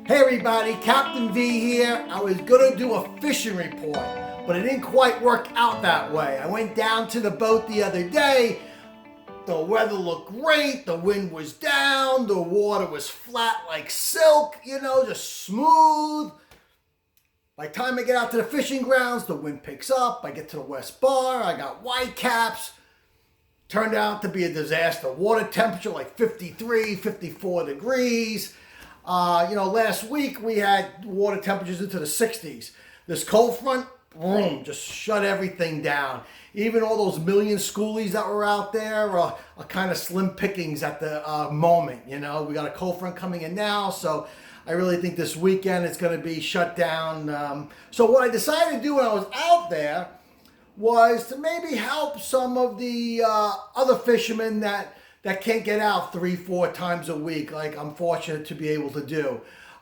Hey everybody, Captain V here. I was gonna do a fishing report, but it didn't quite work out that way. I went down to the boat the other day. The weather looked great, the wind was down, the water was flat like silk, just smooth. By the time I get out to the fishing grounds, the wind picks up. I get to the west bar, I got white caps. Turned out to be a disaster. Water temperature like 53, 54 degrees. Last week we had water temperatures into the 60s. This cold front, boom, just shut everything down. Even all those million schoolies that were out there are kind of slim pickings at the moment. We got a cold front coming in now, so I really think this weekend it's going to be shut down. So what I decided to do when I was out there was to maybe help some of the other fishermen that can't get out 3-4 times a week, like I'm fortunate to be able to do,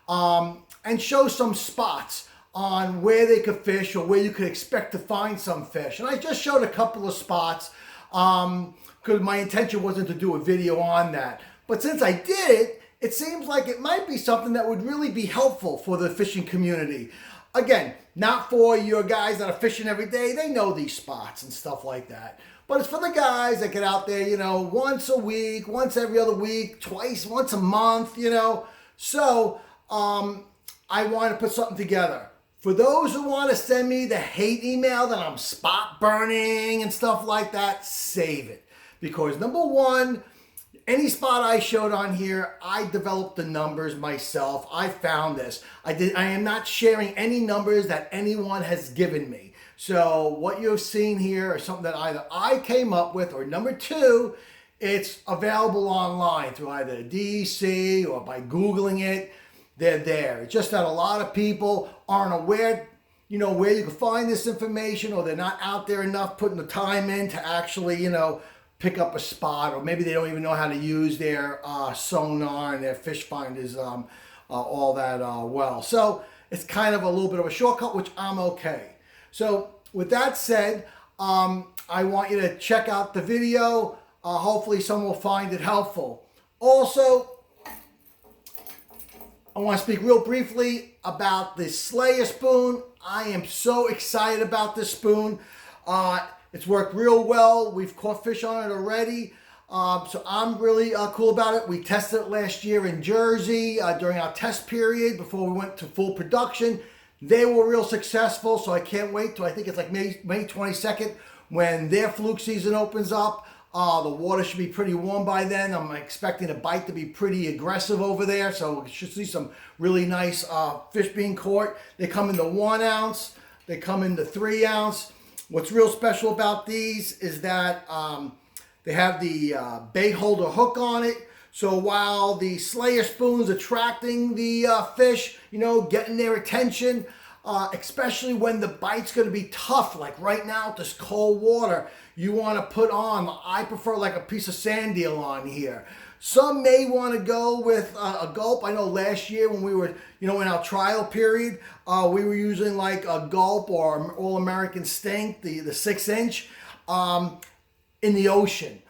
and show some spots on where they could fish or where you could expect to find some fish. And I just showed a couple of spots because my intention wasn't to do a video on that. But since I did it, it seems like it might be something that would really be helpful for the fishing community. Again, not for your guys that are fishing every day. They know these spots and stuff like that. But it's for the guys that get out there, once a week, once every other week, twice, once a month, So I want to put something together. For those who want to send me the hate email that I'm spot burning and stuff like that, save it. Because number one, any spot I showed on here, I developed the numbers myself. I found this. I am not sharing any numbers that anyone has given me. So what you've seen here is something that either I came up with, or number two, it's available online through either DC or by Googling it. They're there. It's just that a lot of people aren't aware, where you can find this information, or they're not out there enough putting the time in to actually, pick up a spot, or maybe they don't even know how to use their sonar and their fish finders all that well. So it's kind of a little bit of a shortcut, which I'm okay. So with that said, I want you to check out the video. Hopefully someone will find it helpful. Also, I want to speak real briefly about the Slayer spoon. I am so excited about this spoon. It's worked real well. We've caught fish on it already. So I'm really cool about it. We tested it last year in Jersey during our test period before we went to full production. They were real successful, so I can't wait till I think it's like May 22nd when their fluke season opens up. The water should be pretty warm by then. I'm expecting the bite to be pretty aggressive over there, so we should see some really nice fish being caught. They come in the 1 ounce. They come in the 3 ounce. What's real special about these is that they have the bait holder hook on it. So while the Slayer spoon's attracting the fish, getting their attention, especially when the bite's going to be tough, like right now with this cold water, you want to put on, I prefer like a piece of sand deal on here. Some may want to go with a gulp. I know last year when we were, in our trial period, we were using like a gulp or All-American Stink, the 6-inch, in the ocean.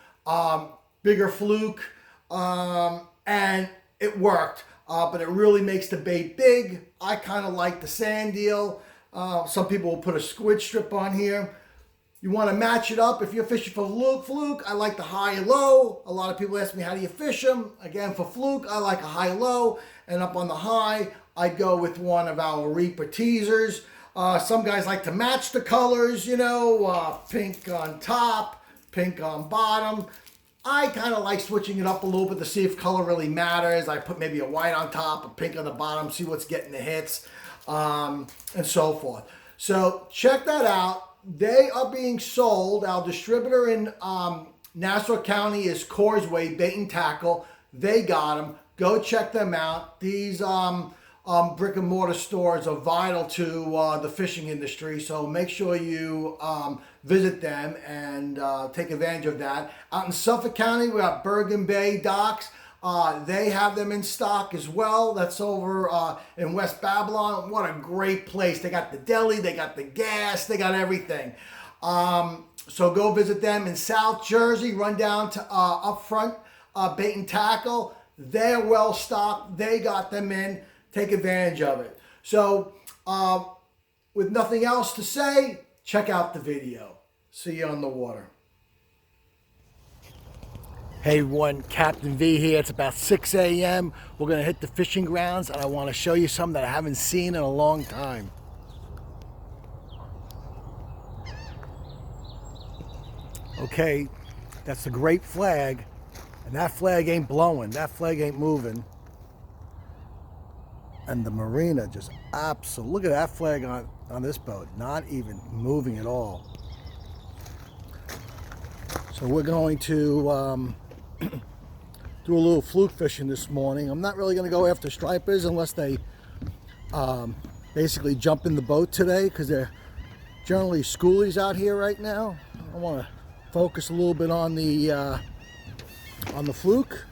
Bigger fluke, and it worked. But it really makes the bait big. I kind of like the sand deal. Some people will put a squid strip on here. You want to match it up. If you're fishing for fluke, I like the high-low. A lot of people ask me, how do you fish them? Again, for fluke, I like a high-low. And up on the high, I'd go with one of our Reaper teasers. Some guys like to match the colors, pink on top, pink on bottom. I kind of like switching it up a little bit to see if color really matters. I put maybe a white on top, a pink on the bottom, see what's getting the hits, and so forth. So check that out. They are being sold. Our distributor in Nassau County is Causeway Bait and Tackle. They got them. Go check them out. These brick and mortar stores are vital to the fishing industry, so make sure you visit them and take advantage of that. Out in Suffolk County, we got Bergen Bay Docks. They have them in stock as well. That's over in West Babylon. What a great place. They got the deli, they got the gas, they got everything. So go visit them in South Jersey. Run down to Upfront Bait and Tackle. They're well stocked. They got them in. take advantage of it. So with nothing else to say, check out the video. See you on the water. Hey everyone, Captain V here. It's about 6 a.m. We're going to hit the fishing grounds, and I want to show you something that I haven't seen in a long time. Okay, that's the great flag, and that flag ain't blowing. That flag ain't moving. And the marina just absolutely, look at that flag on this boat, not even moving at all. So we're going to do a little fluke fishing this morning. I'm not really going to go after stripers unless they basically jump in the boat today, because they're generally schoolies out here right now. I want to focus a little bit on the fluke.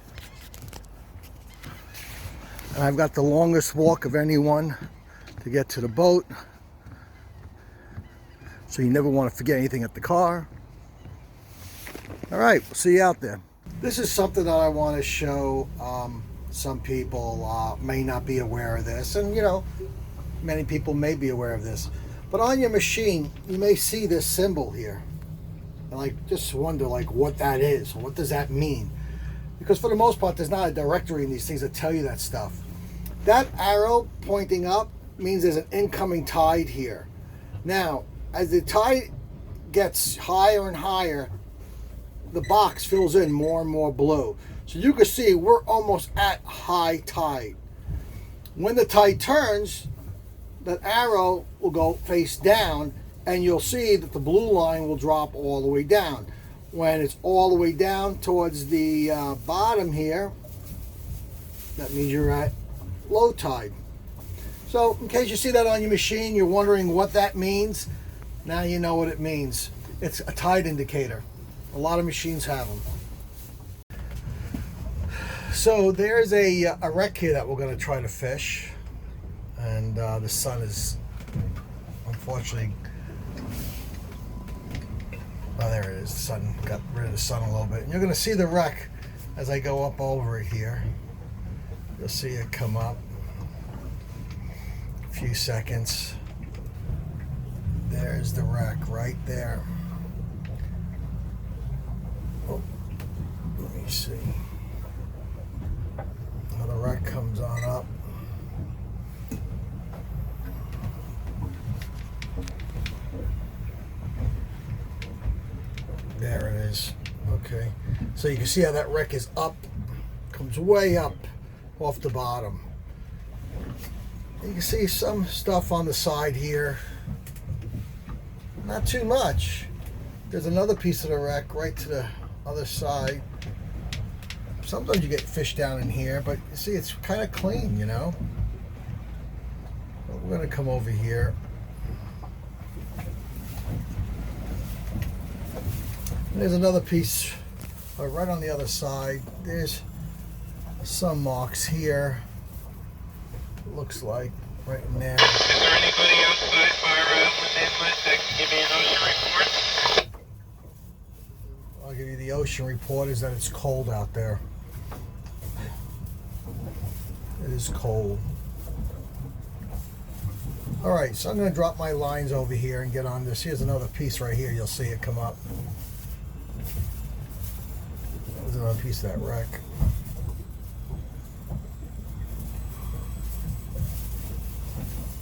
And I've got the longest walk of anyone to get to the boat, so you never want to forget anything at the car. All right, we'll see you out there. This is something that I want to show. Some people may not be aware of this, and you know, many people may be aware of this. But on your machine, you may see this symbol here, and like just wonder like what that is. What does that mean? Because for the most part, there's not a directory in these things that tell you that stuff. That arrow pointing up means there's an incoming tide here. Now, as the tide gets higher and higher, the box fills in more and more blue. So you can see we're almost at high tide. When the tide turns, that arrow will go face down, and you'll see that the blue line will drop all the way down. When it's all the way down towards the bottom here, that means you're at low tide. So in case you see that on your machine, you're wondering what that means, now you know what it means. It's a tide indicator. A lot of machines have them. So there's a wreck here that we're going to try to fish, and the sun is unfortunately, oh, there it is. The sun got rid of the sun a little bit. And you're going to see the wreck as I go up over it here. You'll see it come up. A few seconds. There's the wreck right there. Oh, let me see. Now the wreck comes on up. There it is. Okay, so you can see how that wreck is up, comes way up off the bottom. You can see some stuff on the side here, not too much. There's another piece of the wreck right to the other side. Sometimes you get fish down in here, but you see it's kind of clean, you know. But we're going to come over here. And there's another piece right on the other side. There's some marks here. Looks like right in there. Is there anybody outside fire inlet that can give me an ocean report? I'll give you the ocean report is that it's cold out there. It is cold. Alright, so I'm going to drop my lines over here and get on this. Here's another piece right here. You'll see it come up. There's another piece of that wreck.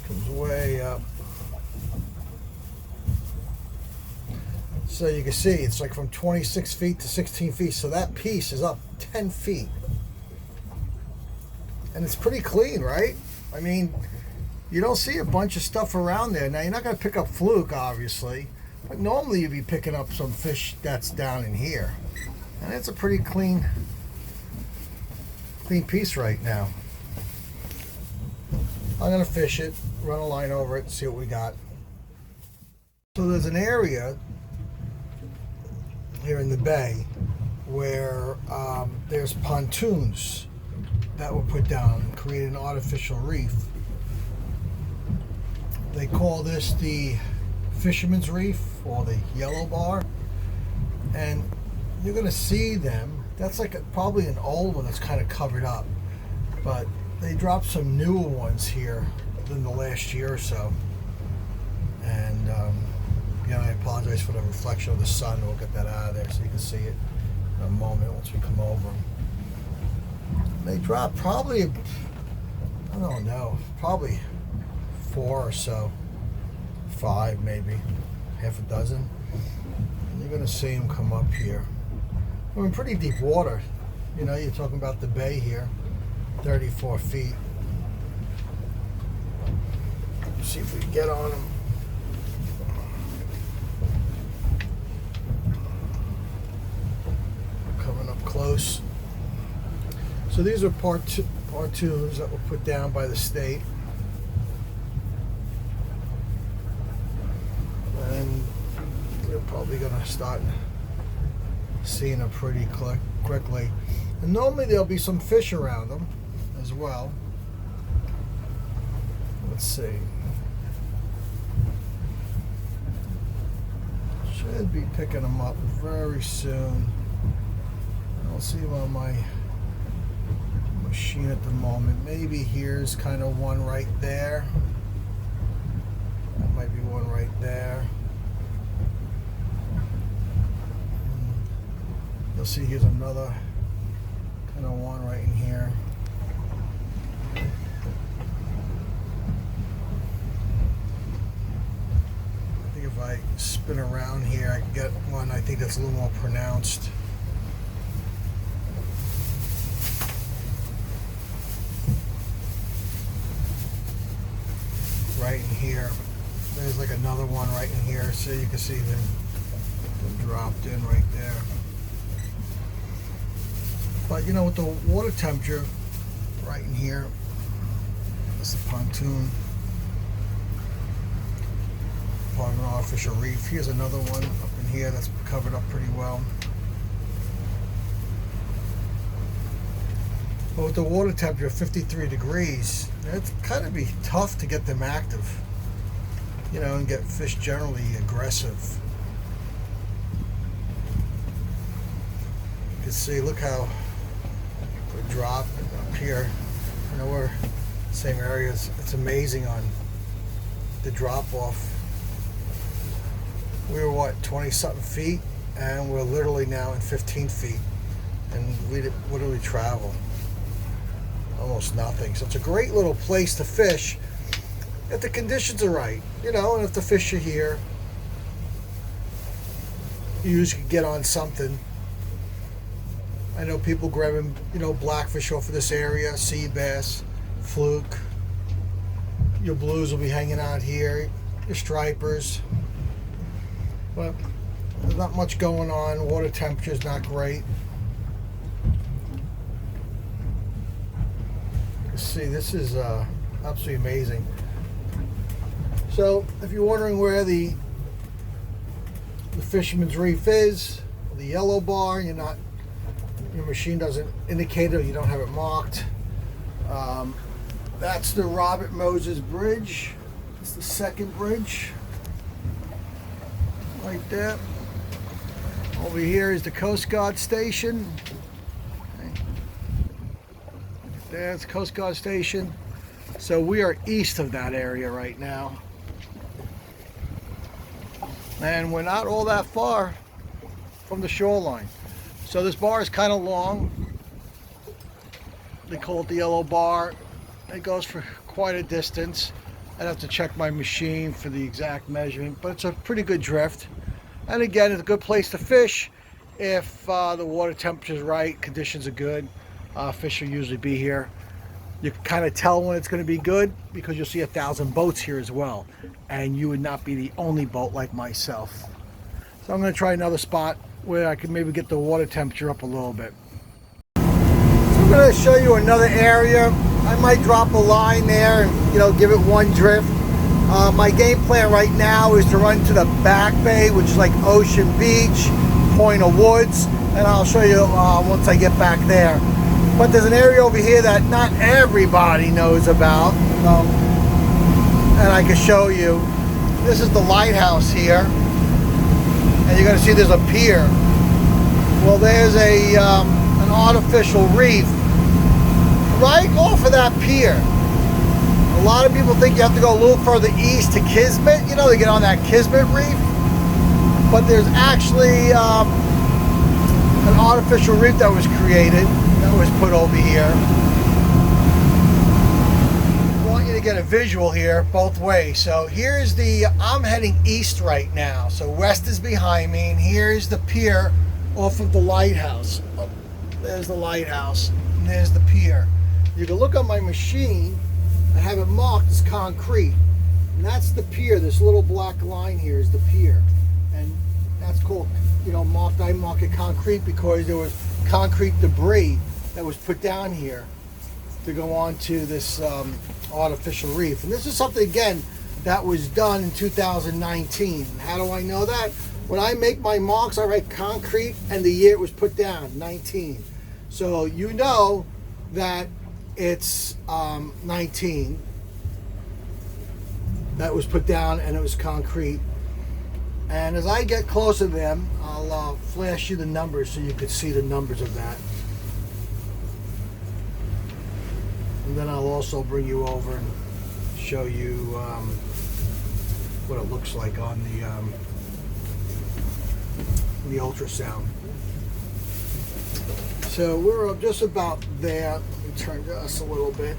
Comes way up. So you can see it's like from 26 feet to 16 feet. So that piece is up 10 feet. And it's pretty clean, right? I mean, you don't see a bunch of stuff around there. Now, you're not going to pick up fluke, obviously. But normally you'd be picking up some fish that's down in here. And it's a pretty clean piece right now. I'm going to fish it, run a line over it, and see what we got. So there's an area here in the bay where there's pontoons that were put down and create an artificial reef. They call this the fisherman's reef or the yellow bar, and you're going to see them. That's like probably an old one that's kind of covered up, but they dropped some newer ones here within the last year or so. And again, I apologize for the reflection of the sun. We'll get that out of there so you can see it in a moment once we come over. They dropped probably, I don't know, probably 4 or so, 5 maybe, half a dozen. And you're going to see them come up here. We're in pretty deep water. You know, you're talking about the bay here, 34 feet. Let's see if we can get on them. Coming up close. So these are pontoons that were put down by the state. And we're probably going to start seeing them pretty quickly. And normally there'll be some fish around them as well. Let's see. Should be picking them up very soon. I'll see them on my machine at the moment. Maybe here's kind of one right there. That might be one right there. You'll see here's another kind of one right in here. I think if I spin around here, I can get one I think that's a little more pronounced. Right in here. There's like another one right in here, so you can see them dropped in right there. But you know, with the water temperature right in here, that's the pontoon, part of an artificial reef. Here's another one up in here that's covered up pretty well. But with the water temperature of 53 degrees, it's kind of be tough to get them active, you know, and get fish generally aggressive. You can see, look how we're dropping up here. You know, we're same areas. It's amazing on the drop off. We were what, 20-something feet, and we're literally now in 15 feet. And what do we travel? Almost nothing. So it's a great little place to fish if the conditions are right, you know, and if the fish are here, you usually get on something. I know people grabbing, you know, blackfish off of this area, sea bass, fluke. Your blues will be hanging out here, your stripers. But there's not much going on. Water temperature is not great. See, this is absolutely amazing. So if you're wondering where the Fisherman's Reef is, the yellow bar, your machine doesn't indicate it, you don't have it marked. That's the Robert Moses Bridge. It's the second bridge right there. Over here is the Coast Guard station. There's Coast Guard station. So we are east of that area right now. And we're not all that far from the shoreline. So this bar is kind of long. They call it the yellow bar. It goes for quite a distance. I'd have to check my machine for the exact measurement, but it's a pretty good drift. And again, it's a good place to fish if the water temperature is right, conditions are good. Fish will usually be here. You can kind of tell when it's going to be good because you'll see 1,000 boats here as well, and you would not be the only boat like myself. So I'm going to try another spot where I can maybe get the water temperature up a little bit. So I'm going to show you another area. I might drop a line there and, you know, give it one drift. My game plan right now is to run to the back bay, which is like Ocean Beach, Point of Woods, and I'll show you once I get back there. But there's an area over here that not everybody knows about, and I can show you. This is the Lighthouse here, and you're going to see there's a pier. Well, there's an artificial reef right off of that pier. A lot of people think you have to go a little further east to Kismet, you know, to get on that Kismet reef. But there's actually an artificial reef that was created, that was put over here. I want you to get a visual here both ways. So here's I'm heading east right now. So west is behind me, and here's the pier off of the lighthouse. Oh, there's the lighthouse, and there's the pier. You can look on my machine. I have it marked as concrete, and that's the pier. This little black line here is the pier, and that's called, you know, I mark it concrete because there was concrete debris that was put down here to go on to this artificial reef. And this is something, again, that was done in 2019. How do I know that? When I make my marks, I write concrete and the year it was put down, 19. So you know that it's 19 that was put down, and it was concrete. And as I get closer to them, I'll flash you the numbers so you could see the numbers of that. And then I'll also bring you over and show you what it looks like on the ultrasound. So we're just about there. Let me turn to us a little bit.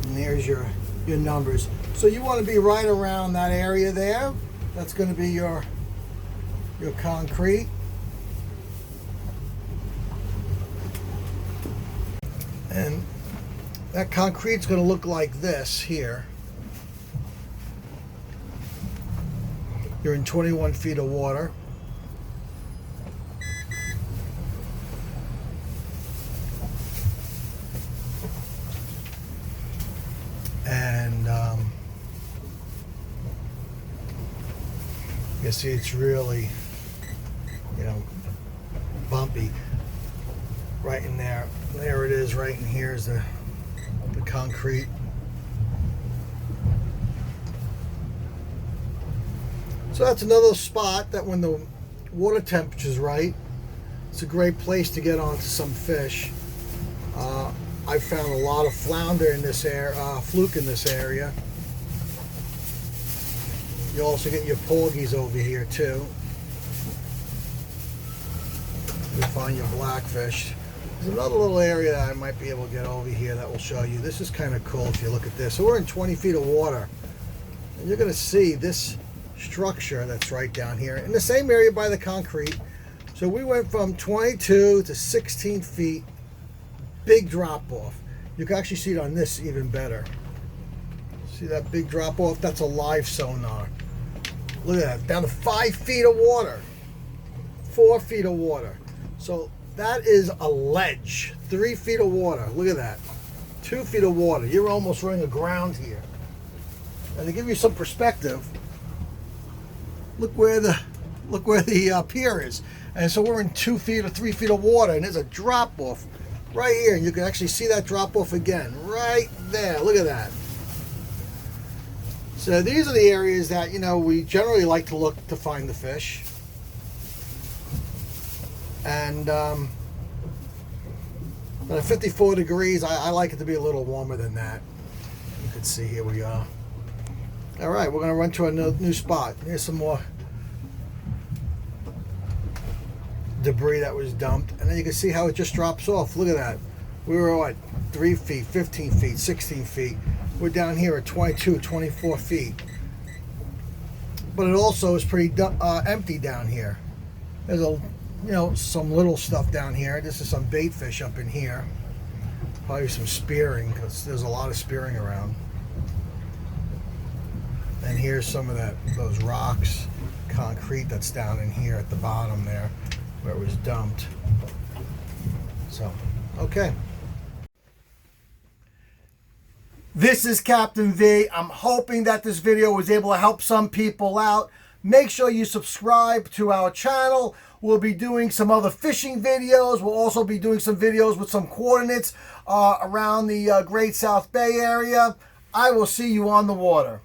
And there's your numbers. So you want to be right around that area there. That's going to be your concrete. And that concrete's going to look like this here. You're in 21 feet of water. And you see it's really, you know, bumpy right in there. There it is, right in here is the concrete. So that's another spot that when the water temperature is right, it's a great place to get onto some fish. I found a lot of flounder in this area, fluke in this area. You also get your porgies over here too. You'll find your blackfish. There's another little area that I might be able to get over here that will show you. This is kind of cool if you look at this. So we're in 20 feet of water, and you're going to see this structure that's right down here in the same area by the concrete. So we went from 22 to 16 feet. Big drop off. You can actually see it on this even better. See that big drop off? That's a live sonar. Look at that. Down to 5 feet of water. 4 feet of water. So that is a ledge. 3 feet of water. Look at that. 2 feet of water. You're almost running aground here. And to give you some perspective, look where the pier is. And so we're in 2 feet or 3 feet of water, and there's a drop off right here. And you can actually see that drop off again right there. Look at that. So these are the areas that, you know, we generally like to look to find the fish. And at 54 degrees, I like it to be a little warmer than that. You can see here we are. All right, we're going to run to a new spot. Here's some more debris that was dumped, and then you can see how it just drops off. Look at that. We were at 3 feet, 15 feet, 16 feet. We're down here at 22, 24 feet. But it also is pretty empty down here. There's some little stuff down here. This is some bait fish up in here. Probably some spearing, because there's a lot of spearing around. And here's some of those rocks, concrete that's down in here at the bottom there, where it was dumped. So, okay. This is Captain V. I'm hoping that this video was able to help some people out. Make sure you subscribe to our channel. We'll be doing some other fishing videos. We'll also be doing some videos with some coordinates around the Great South Bay area. I will see you on the water.